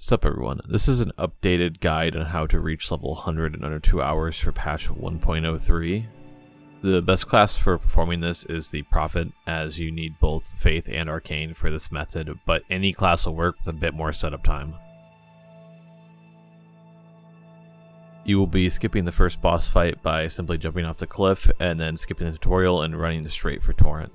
Sup everyone, this is an updated guide on how to reach level 100 in under 2 hours for patch 1.03. The best class for performing this is the Prophet, as you need both Faith and Arcane for this method, but any class will work with a bit more setup time. You will be skipping the first boss fight by simply jumping off the cliff, and then skipping the tutorial and running straight for Torrent.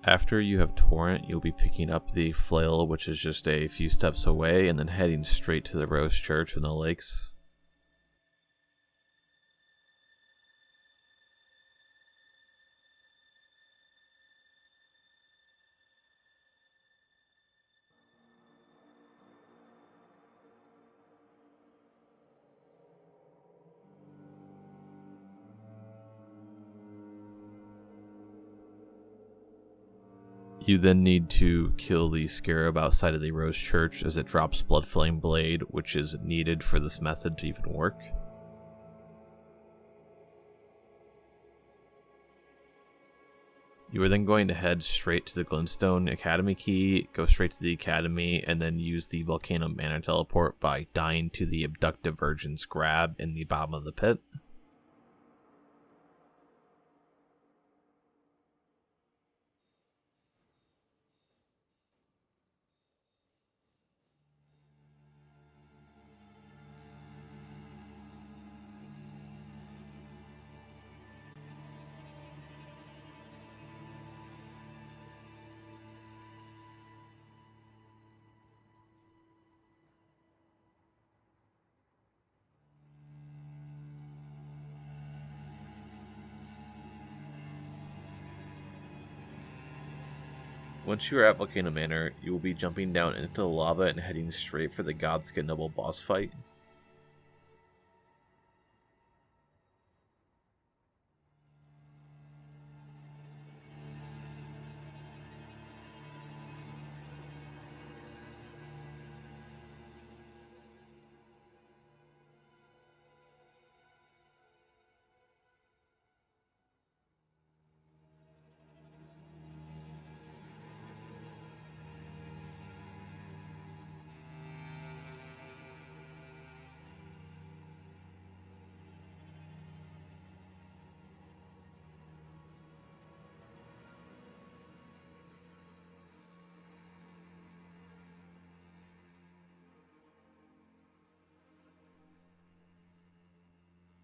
After you have Torrent, you'll be picking up the Flail, which is just a few steps away, and then heading straight to the Rose Church in the lakes. You then need to kill the scarab outside of the Rose Church, as it drops Blood Flame Blade, which is needed for this method to even work. You are then going to head straight to the Glintstone Academy key, go straight to the Academy, and then use the Volcano Manor teleport by dying to the Abductive Virgin's grab in the bottom of the pit. Once you are at Volcano Manor, you will be jumping down into the lava and heading straight for the Godskin double boss fight.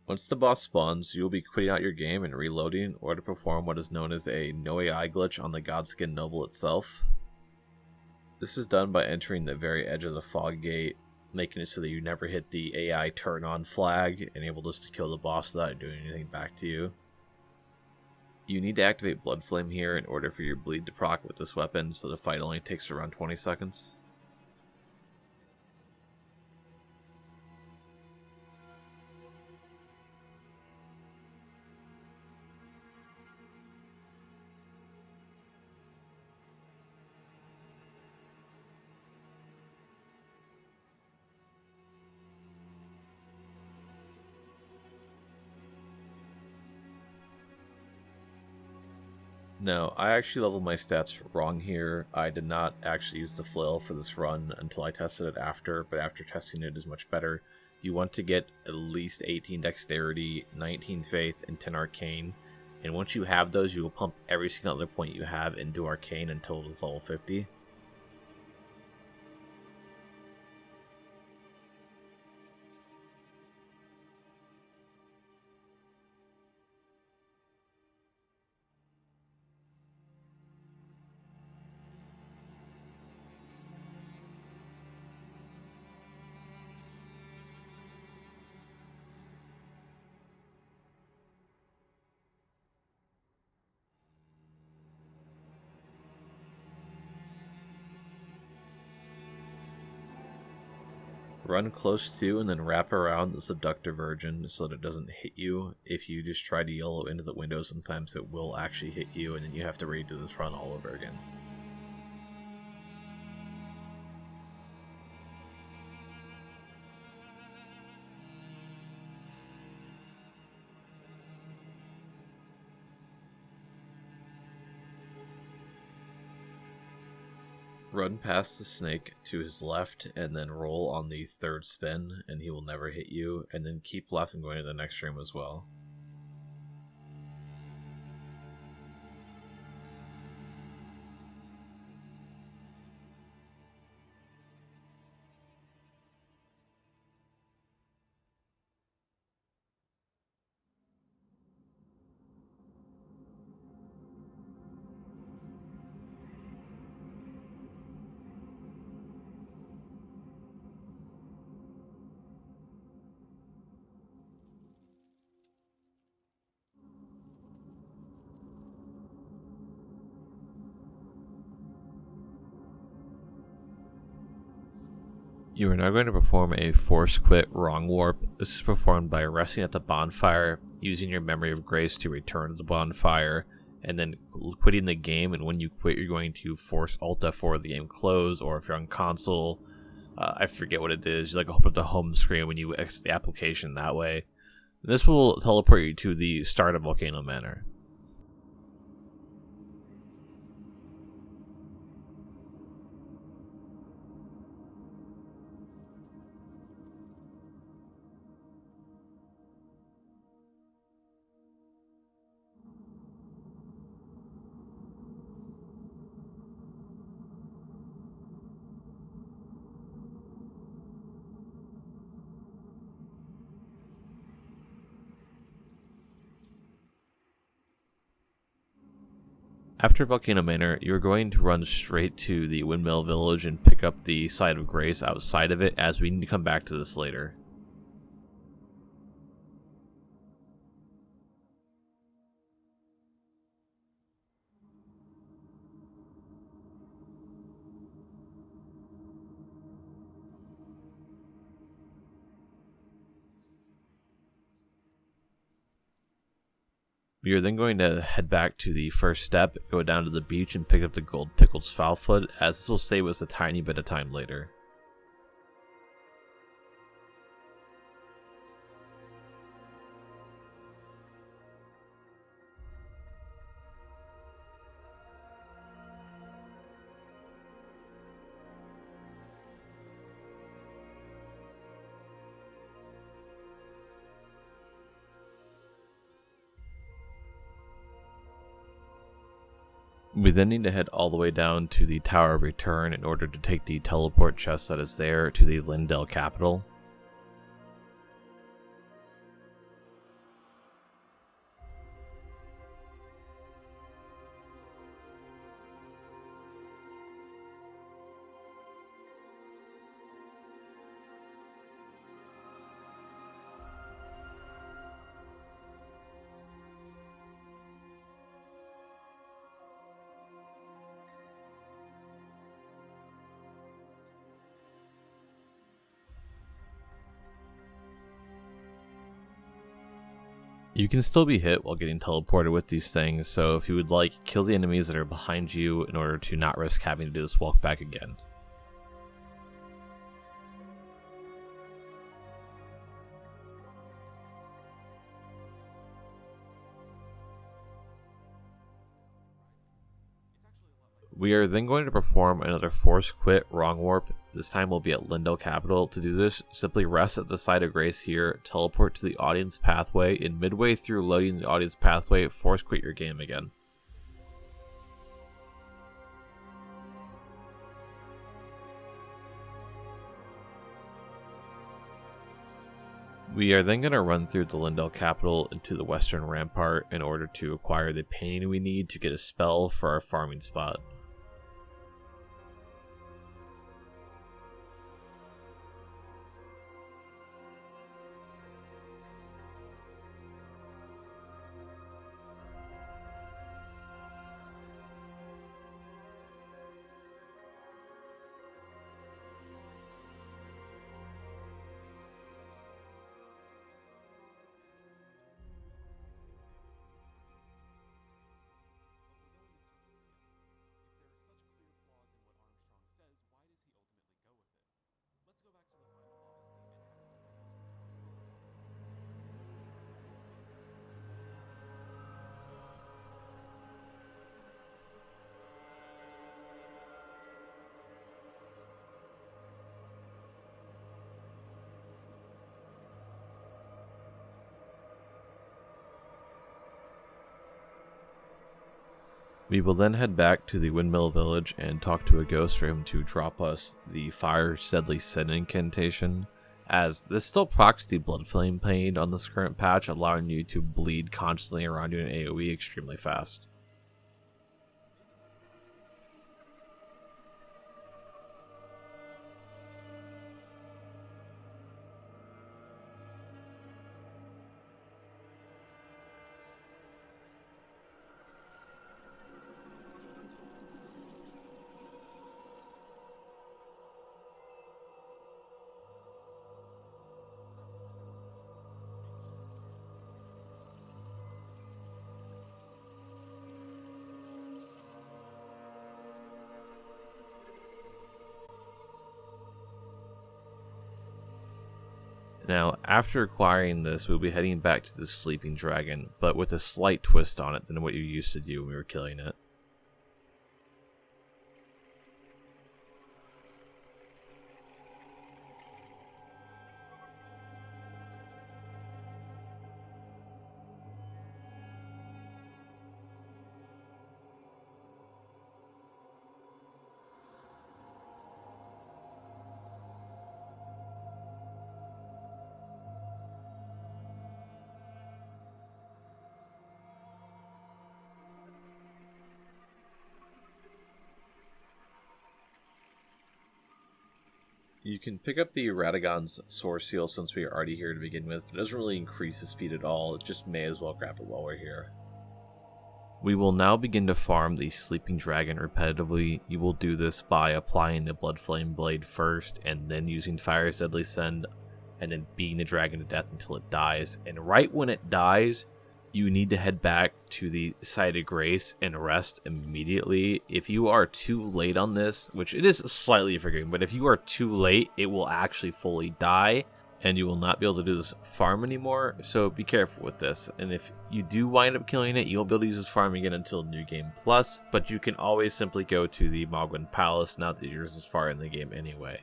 Once the boss spawns, you will be quitting out your game and reloading in order to perform what is known as a no AI glitch on the Godskin Noble itself. This is done by entering the very edge of the fog gate, making it so that you never hit the AI turn on flag, and able just to kill the boss without doing anything back to you. You need to activate Blood Flame here in order for your bleed to proc with this weapon, so the fight only takes around 20 seconds. No, I actually leveled my stats wrong here. I did not actually use the flail for this run until I tested it after, but after testing it is much better. You want to get at least 18 Dexterity, 19 Faith, and 10 Arcane, and once you have those, you will pump every single other point you have into Arcane until it is level 50. run close to and then wrap around the Subductor Virgin so that it doesn't hit you. If you just try to YOLO into the window, sometimes it will actually hit you, and then you have to redo this run all over again. Run past the snake to his left and then roll on the third spin and he will never hit you, and then keep left and going to the next room as well. You are now going to perform a Force Quit Wrong Warp. This is performed by resting at the bonfire, using your Memory of Grace to return to the bonfire, and then quitting the game. And when you quit, you're going to force Alt F4 the game close, or if you're on console, I forget what it is, you like open up the home screen when you exit the application that way. And this will teleport you to the start of Volcano Manor. After Volcano Manor, you're going to run straight to the Windmill Village and pick up the Side of Grace outside of it, as we need to come back to this later. We are then going to head back to the first step, go down to the beach, and pick up the gold Pickled Fowlfoot, as this will save us a tiny bit of time later. We then need to head all the way down to the Tower of Return in order to take the teleport chest that is there to the Lyndell capital. You can still be hit while getting teleported with these things, so if you would like, kill the enemies that are behind you in order to not risk having to do this walk back again. We are then going to perform another Force Quit Wrong Warp. This time we'll be at Lyndell Capital. To do this, simply rest at the Side of Grace here, teleport to the audience pathway, and midway through loading the audience pathway, Force Quit your game again. We are then going to run through the Lyndell Capital into the Western Rampart in order to acquire the painting we need to get a spell for our farming spot. We will then head back to the Windmill Village and talk to a ghost for him to drop us the Fire Deadly Sin incantation, as this still procs the Blood Flame Pain on this current patch, allowing you to bleed constantly around you in AoE extremely fast. Now, after acquiring this, we'll be heading back to the Sleeping Dragon, but with a slight twist on it than what you used to do when we were killing it. You can pick up the Radagon's Source Seal since we are already here to begin with, but it doesn't really increase the speed at all, it just may as well grab it while we're here. We will now begin to farm the Sleeping Dragon repetitively. You will do this by applying the Blood Flame Blade first, and then using Fire's Deadly Send, and then beating the dragon to death until it dies. And right when it dies, you need to head back to the site of Grace and rest immediately. If you are too late on this, which it is slightly forgiving, but if you are too late, it will actually fully die, and you will not be able to do this farm anymore, so be careful with this. And if you do wind up killing it, you won't be able to use this farm again until New Game Plus, but you can always simply go to the Mogwin Palace now that you're as far in the game anyway.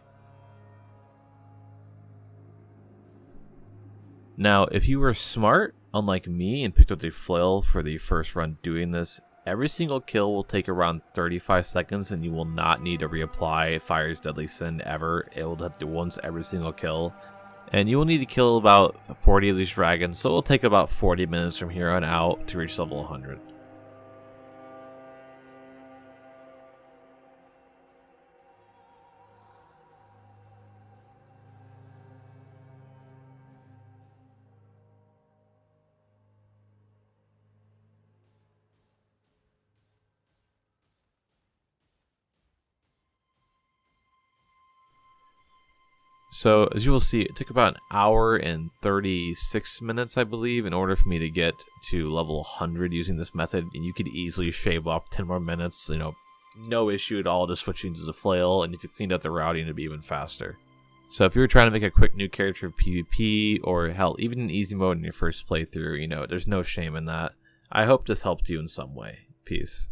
Now, if you were smart, unlike me, and picked up the flail for the first run doing this, every single kill will take around 35 seconds, and you will not need to reapply Fire's Deadly Sin ever. It will have to do once every single kill. And you will need to kill about 40 of these dragons, so it will take about 40 minutes from here on out to reach level 100. So, as you will see, it took about an hour and 36 minutes, I believe, in order for me to get to level 100 using this method, and you could easily shave off 10 more minutes, no issue at all, just switching to the flail, and if you cleaned up the routing, it'd be even faster. So if you were trying to make a quick new character of PvP, or hell, even in easy mode in your first playthrough, there's no shame in that. I hope this helped you in some way. Peace.